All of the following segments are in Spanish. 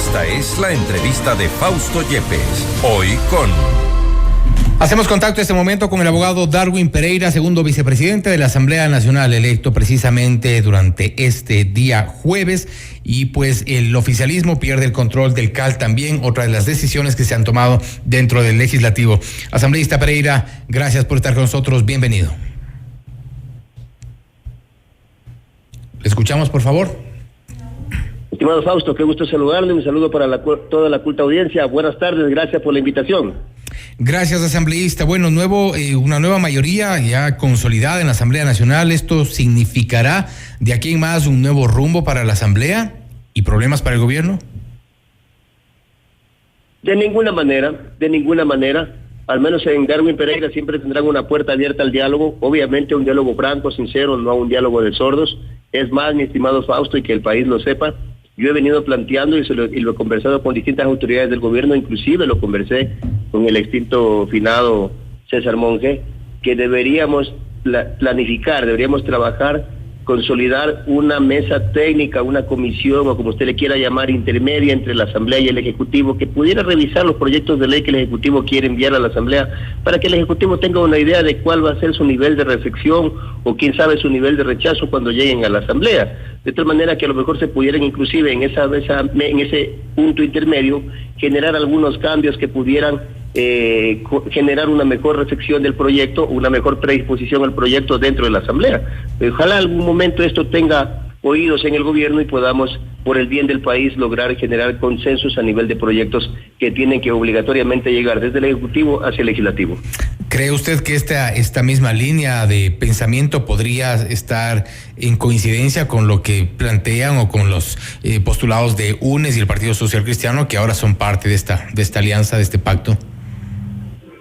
Esta es la entrevista de Fausto Yepes, hoy con... Hacemos contacto en este momento con el abogado Darwin Pereira, segundo vicepresidente de la Asamblea Nacional, electo precisamente durante este día jueves. Y pues el oficialismo pierde el control del CAL también, otra de las decisiones que se han tomado dentro del legislativo. Asambleísta Pereira, gracias por estar con nosotros, bienvenido. ¿Le escuchamos, por favor? Estimado Fausto, qué gusto saludarle, un saludo para toda la culta audiencia. Buenas tardes, gracias por la invitación. Gracias, asambleísta. Bueno, una nueva mayoría ya consolidada en la Asamblea Nacional. ¿Esto significará de aquí en más un nuevo rumbo para la Asamblea y problemas para el gobierno? De ninguna manera. Al menos en Darwin Pereira siempre tendrán una puerta abierta al diálogo, obviamente un diálogo franco, sincero, no un diálogo de sordos. Es más, mi estimado Fausto, y que el país lo sepa, yo he venido planteando y lo he conversado con distintas autoridades del gobierno, inclusive lo conversé con el extinto finado César Monge, que deberíamos planificar, deberíamos trabajar, consolidar una mesa técnica, una comisión o como usted le quiera llamar, intermedia entre la Asamblea y el Ejecutivo, que pudiera revisar los proyectos de ley que el Ejecutivo quiere enviar a la Asamblea, para que el Ejecutivo tenga una idea de cuál va a ser su nivel de recepción o quién sabe su nivel de rechazo cuando lleguen a la Asamblea. De tal manera que a lo mejor se pudieran inclusive en ese punto intermedio generar algunos cambios que pudieran generar una mejor recepción del proyecto, una mejor predisposición al proyecto dentro de la Asamblea. Ojalá algún momento esto tenga oídos en el gobierno y podamos, por el bien del país, lograr generar consensos a nivel de proyectos que tienen que obligatoriamente llegar desde el Ejecutivo hacia el Legislativo. ¿Cree usted que esta misma línea de pensamiento podría estar en coincidencia con lo que plantean o con los postulados de UNES y el Partido Social Cristiano, que ahora son parte de esta alianza, de este pacto?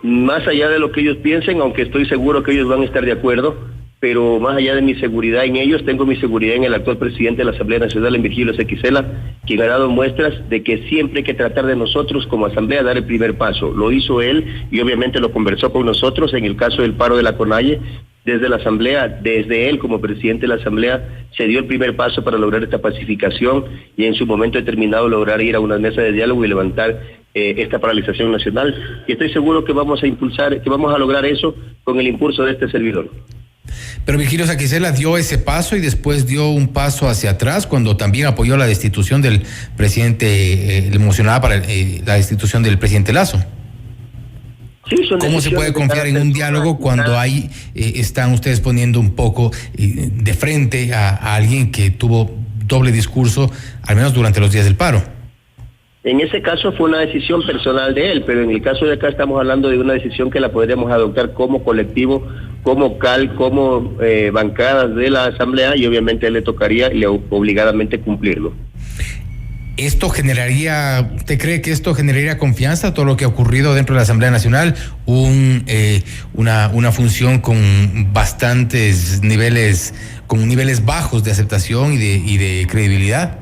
Más allá de lo que ellos piensen, aunque estoy seguro que ellos van a estar de acuerdo, pero más allá de mi seguridad en ellos, tengo mi seguridad en el actual presidente de la Asamblea Nacional, en Virgilio Sequicela, quien ha dado muestras de que siempre hay que tratar de nosotros como Asamblea dar el primer paso. Lo hizo él y obviamente lo conversó con nosotros en el caso del paro de la CONAIE. Desde la Asamblea, desde él como presidente de la Asamblea, se dio el primer paso para lograr esta pacificación y en su momento determinado lograr ir a una mesa de diálogo y levantar esta paralización nacional. Y estoy seguro que vamos a lograr eso con el impulso de este servidor. Pero Virgilio Sequicela dio ese paso y después dio un paso hacia atrás cuando también apoyó la destitución del presidente, le emocionaba para la destitución del presidente Lazo. Sí, ¿cómo se puede confiar en un diálogo cuando ahí están ustedes poniendo un poco de frente a alguien que tuvo doble discurso, al menos durante los días del paro? En ese caso fue una decisión personal de él, pero en el caso de acá estamos hablando de una decisión que la podríamos adoptar como colectivo, como CAL, como bancadas de la Asamblea, y obviamente a él le tocaría obligadamente cumplirlo. ¿Usted cree que esto generaría confianza, todo lo que ha ocurrido dentro de la Asamblea Nacional? Una función con bastantes niveles, con niveles bajos de aceptación y de credibilidad.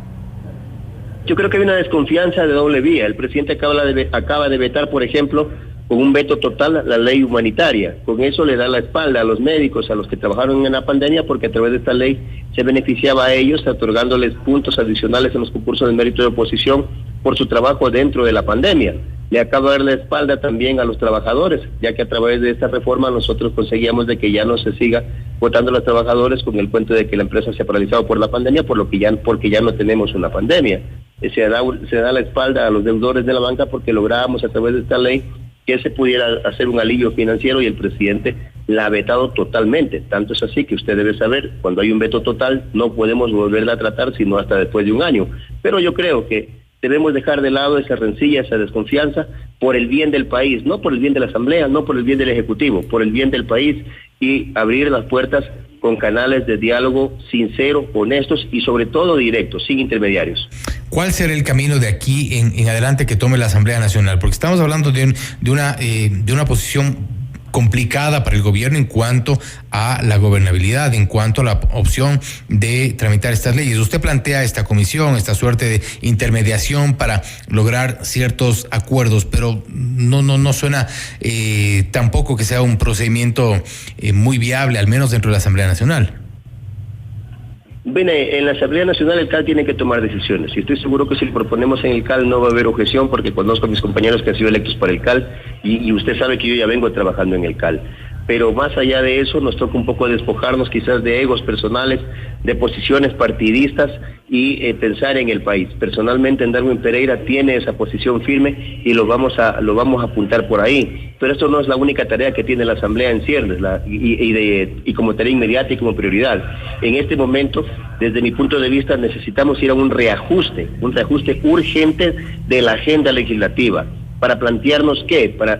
Yo creo que hay una desconfianza de doble vía. El presidente acaba de vetar, por ejemplo, con un veto total la ley humanitaria. Con eso le da la espalda a los médicos, a los que trabajaron en la pandemia, porque a través de esta ley se beneficiaba a ellos, otorgándoles puntos adicionales en los concursos de mérito de oposición por su trabajo dentro de la pandemia. Le acaba de dar la espalda también a los trabajadores, ya que a través de esta reforma nosotros conseguíamos de que ya no se siga votando a los trabajadores con el cuento de que la empresa se ha paralizado por la pandemia, porque ya no tenemos una pandemia. Se da la espalda a los deudores de la banca porque lográbamos a través de esta ley que se pudiera hacer un alivio financiero y el presidente la ha vetado totalmente. Tanto es así que usted debe saber, cuando hay un veto total no podemos volverla a tratar sino hasta después de un año. Pero yo creo que debemos dejar de lado esa rencilla, esa desconfianza, por el bien del país, no por el bien de la Asamblea, no por el bien del Ejecutivo, por el bien del país, y abrir las puertas con canales de diálogo sincero, honestos y sobre todo directos, sin intermediarios. ¿Cuál será el camino de aquí en adelante que tome la Asamblea Nacional? Porque estamos hablando de una posición complicada para el gobierno en cuanto a la gobernabilidad, en cuanto a la opción de tramitar estas leyes. Usted plantea esta comisión, esta suerte de intermediación para lograr ciertos acuerdos, pero no suena tampoco que sea un procedimiento muy viable, al menos dentro de la Asamblea Nacional. En la Asamblea Nacional el CAL tiene que tomar decisiones y estoy seguro que si lo proponemos en el CAL no va a haber objeción porque conozco a mis compañeros que han sido electos para el CAL y usted sabe que yo ya vengo trabajando en el CAL. Pero más allá de eso nos toca un poco despojarnos quizás de egos personales, de posiciones partidistas y pensar en el país. Personalmente en Darwin Pereira tiene esa posición firme y lo vamos a apuntar por ahí. Pero esto no es la única tarea que tiene la Asamblea en ciernes y como tarea inmediata y como prioridad. En este momento, desde mi punto de vista, necesitamos ir a un reajuste urgente de la agenda legislativa. ¿Para plantearnos qué? Para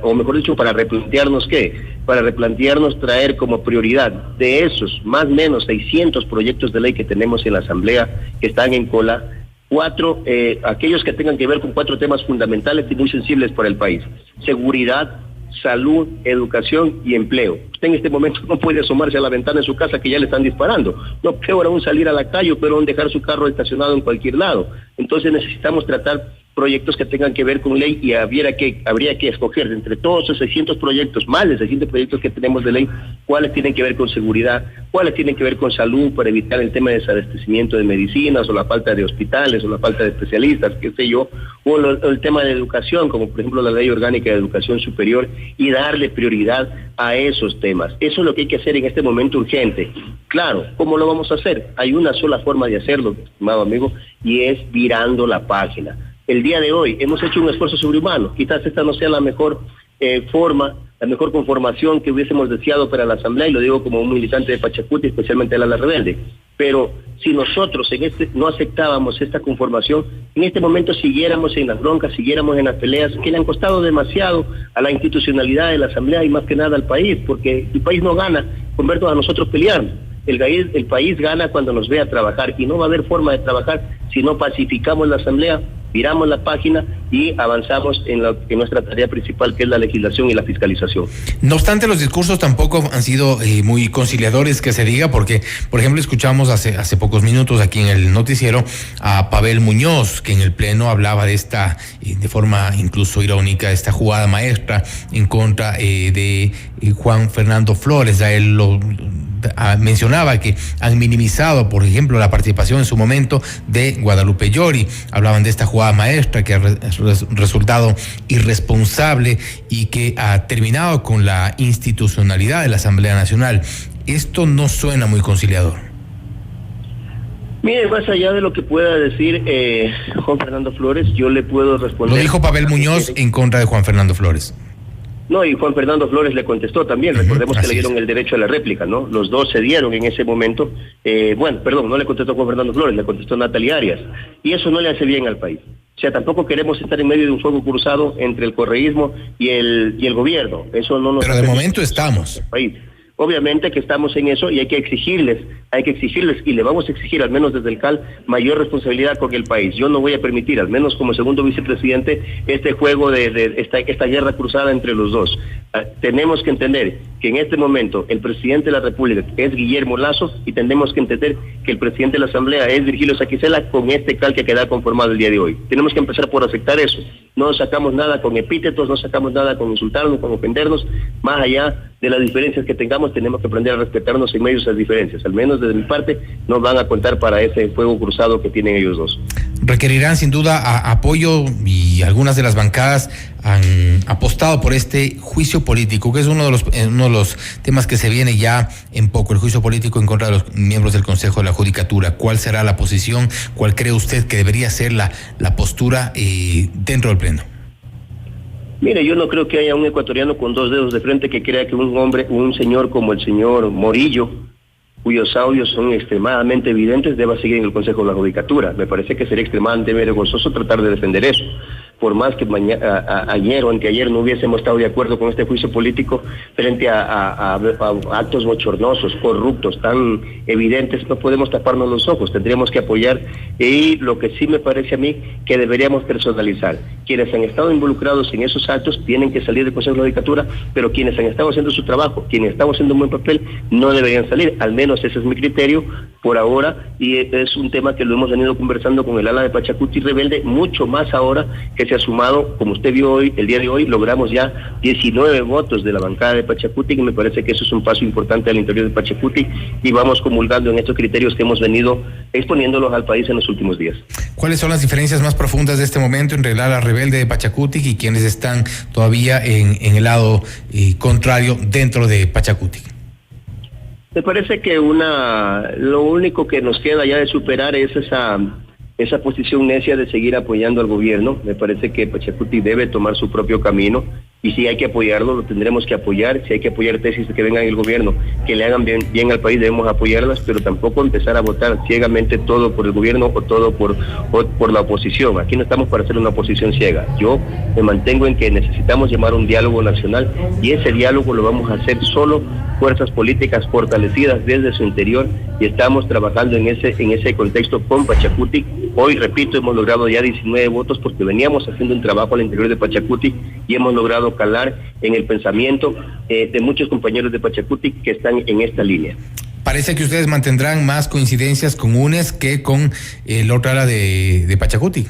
replantearnos qué? Para replantearnos traer como prioridad de esos más o menos 600 proyectos de ley que tenemos en la Asamblea que están en cola, aquellos que tengan que ver con 4 temas fundamentales y muy sensibles para el país: seguridad, salud, educación y empleo. Usted en este momento no puede asomarse a la ventana de su casa que ya le están disparando. No, peor aún salir a la calle, pero aún dejar su carro estacionado en cualquier lado. Entonces necesitamos tratar proyectos que tengan que ver con ley y habría que escoger entre todos esos 600 proyectos, más de 600 proyectos que tenemos de ley, cuáles tienen que ver con seguridad, cuáles tienen que ver con salud para evitar el tema de desabastecimiento de medicinas o la falta de hospitales o la falta de especialistas, qué sé yo, o el tema de educación, como por ejemplo la Ley Orgánica de Educación Superior, y darle prioridad a esos temas. Eso es lo que hay que hacer en este momento urgente. Claro, ¿cómo lo vamos a hacer? Hay una sola forma de hacerlo, estimado amigo, y es virando la página. El día de hoy hemos hecho un esfuerzo sobrehumano. Quizás esta no sea la mejor la mejor conformación que hubiésemos deseado para la Asamblea, y lo digo como un militante de Pachacuti, especialmente del ala rebelde. Pero si nosotros no aceptábamos esta conformación, en este momento siguiéramos en las broncas, siguiéramos en las peleas que le han costado demasiado a la institucionalidad de la Asamblea y más que nada al país, porque el país no gana con vernos a nosotros peleando. El país gana cuando nos vea trabajar, y no va a haber forma de trabajar si no pacificamos la Asamblea, viramos la página y avanzamos en nuestra tarea principal, que es la legislación y la fiscalización. No obstante, los discursos tampoco han sido muy conciliadores, que se diga, porque, por ejemplo, escuchamos hace pocos minutos aquí en el noticiero a Pavel Muñoz, que en el Pleno hablaba de esta, de forma incluso irónica, esta jugada maestra en contra de Juan Fernando Flores. A él mencionaba que han minimizado, por ejemplo, la participación en su momento de Guadalupe Llori. Hablaban de esta jugada maestra que ha resultado irresponsable y que ha terminado con la institucionalidad de la Asamblea Nacional. Esto no suena muy conciliador. Mire, más allá de lo que pueda decir Juan Fernando Flores, yo le puedo responder. Lo dijo Pavel Muñoz en contra de Juan Fernando Flores. No, y Juan Fernando Flores le contestó también. Recordemos que le dieron el derecho a la réplica, ¿no? Los dos se dieron en ese momento. No le contestó Juan Fernando Flores, le contestó Natalia Arias. Y eso no le hace bien al país. O sea, tampoco queremos estar en medio de un fuego cruzado entre el correísmo y el gobierno. Eso no nos. Pero de momento estamos. País. Obviamente que estamos en eso y hay que exigirles y le vamos a exigir, al menos desde el CAL, mayor responsabilidad con el país. Yo no voy a permitir, al menos como segundo vicepresidente, este juego de esta guerra cruzada entre los dos. Tenemos que entender que en este momento el presidente de la República es Guillermo Lasso y tenemos que entender que el presidente de la Asamblea es Virgilio Saquicela, con este CAL que queda conformado el día de hoy. Tenemos que empezar por aceptar eso. No sacamos nada con epítetos, no sacamos nada con insultarnos, con ofendernos. Más allá de las diferencias que tengamos, tenemos que aprender a respetarnos en medio de esas diferencias. Al menos desde mi parte, nos van a contar para ese fuego cruzado que tienen ellos dos. Requerirán sin duda apoyo, y algunas de las bancadas han apostado por este juicio político, que es uno de los temas que se viene ya en poco, el juicio político en contra de los miembros del Consejo de la Judicatura. ¿Cuál será la posición? ¿Cuál cree usted que debería ser la postura dentro del Pleno? Mire, yo no creo que haya un ecuatoriano con dos dedos de frente que crea que un señor como el señor Morillo, cuyos audios son extremadamente evidentes, deba seguir en el Consejo de la Judicatura. Me parece que sería extremadamente vergonzoso tratar de defender eso. Por más que ayer o anteayer no hubiésemos estado de acuerdo con este juicio político frente a actos bochornosos, corruptos, tan evidentes, no podemos taparnos los ojos, tendríamos que apoyar. Y lo que sí me parece a mí que deberíamos personalizar. Quienes han estado involucrados en esos actos tienen que salir del Consejo de la Judicatura, pero quienes han estado haciendo su trabajo, quienes están haciendo un buen papel, no deberían salir. Al menos ese es mi criterio, por ahora, y es un tema que lo hemos venido conversando con el ala de Pachacuti Rebelde, mucho más ahora que se ha sumado, como usted vio hoy, el día de hoy, logramos ya 19 votos de la bancada de Pachacuti, y me parece que eso es un paso importante al interior de Pachacuti, y vamos comulgando en estos criterios que hemos venido exponiéndolos al país en los últimos días. ¿Cuáles son las diferencias más profundas de este momento entre el ala rebelde de Pachacuti y quienes están todavía en el lado contrario dentro de Pachacuti? Me parece que lo único que nos queda ya de superar es esa posición necia de seguir apoyando al gobierno. Me parece que Pachacuti debe tomar su propio camino, y si hay que apoyarlo, lo tendremos que apoyar. Si hay que apoyar tesis que vengan del gobierno, que le hagan bien al país, debemos apoyarlas, pero tampoco empezar a votar ciegamente todo por el gobierno o todo por la oposición. Aquí no estamos para hacer una oposición ciega. Yo me mantengo en que necesitamos llamar un diálogo nacional, y ese diálogo lo vamos a hacer solo fuerzas políticas fortalecidas desde su interior, y estamos trabajando en ese contexto con Pachacuti. Hoy, repito, hemos logrado ya 19 votos porque veníamos haciendo un trabajo al interior de Pachacuti y hemos logrado calar en el pensamiento de muchos compañeros de Pachacuti que están en esta línea. Parece que ustedes mantendrán más coincidencias con UNES que con el otro ala de Pachacuti.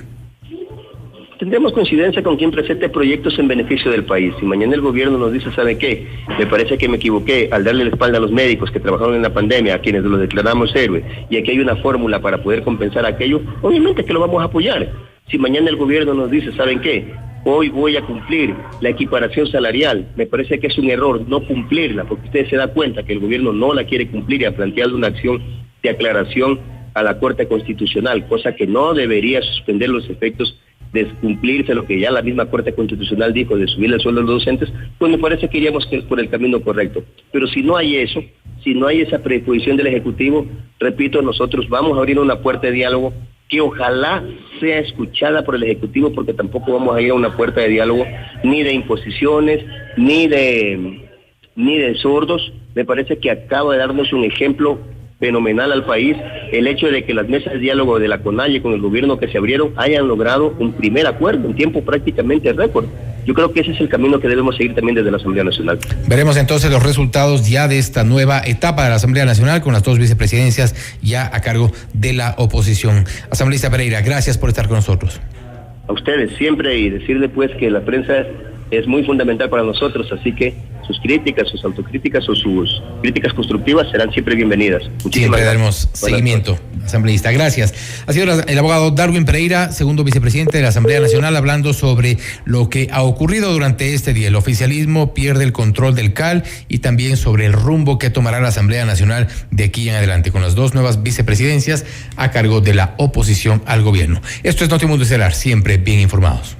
Tendremos coincidencia con quien presente proyectos en beneficio del país. Si mañana el gobierno nos dice, ¿sabe qué? Me parece que me equivoqué al darle la espalda a los médicos que trabajaron en la pandemia, a quienes los declaramos héroes, y aquí hay una fórmula para poder compensar aquello, obviamente que lo vamos a apoyar. Si mañana el gobierno nos dice, ¿saben qué? Hoy voy a cumplir la equiparación salarial, me parece que es un error no cumplirla, porque usted se da cuenta que el gobierno no la quiere cumplir y ha planteado una acción de aclaración a la Corte Constitucional, cosa que no debería suspender los efectos de cumplirse lo que ya la misma Corte Constitucional dijo de subir el sueldo de los docentes, pues me parece que iríamos por el camino correcto. Pero si no hay eso, si no hay esa predisposición del Ejecutivo, repito, nosotros vamos a abrir una puerta de diálogo que ojalá sea escuchada por el Ejecutivo, porque tampoco vamos a ir a una puerta de diálogo ni de imposiciones, ni de sordos. Me parece que acaba de darnos un ejemplo fenomenal al país el hecho de que las mesas de diálogo de la CONAIE con el gobierno que se abrieron hayan logrado un primer acuerdo en tiempo prácticamente récord. Yo creo que ese es el camino que debemos seguir también desde la Asamblea Nacional. Veremos entonces los resultados ya de esta nueva etapa de la Asamblea Nacional, con las dos vicepresidencias ya a cargo de la oposición. Asambleísta Pereira, gracias por estar con nosotros. A ustedes siempre, y decirle pues que la prensa es muy fundamental para nosotros, así que sus críticas, sus autocríticas o sus críticas constructivas serán siempre bienvenidas. Siempre daremos seguimiento, asambleísta. Gracias. Ha sido el abogado Darwin Pereira, segundo vicepresidente de la Asamblea Nacional, hablando sobre lo que ha ocurrido durante este día. El oficialismo pierde el control del CAL y también sobre el rumbo que tomará la Asamblea Nacional de aquí en adelante, con las dos nuevas vicepresidencias a cargo de la oposición al gobierno. Esto es Notimundo Estelar, siempre bien informados.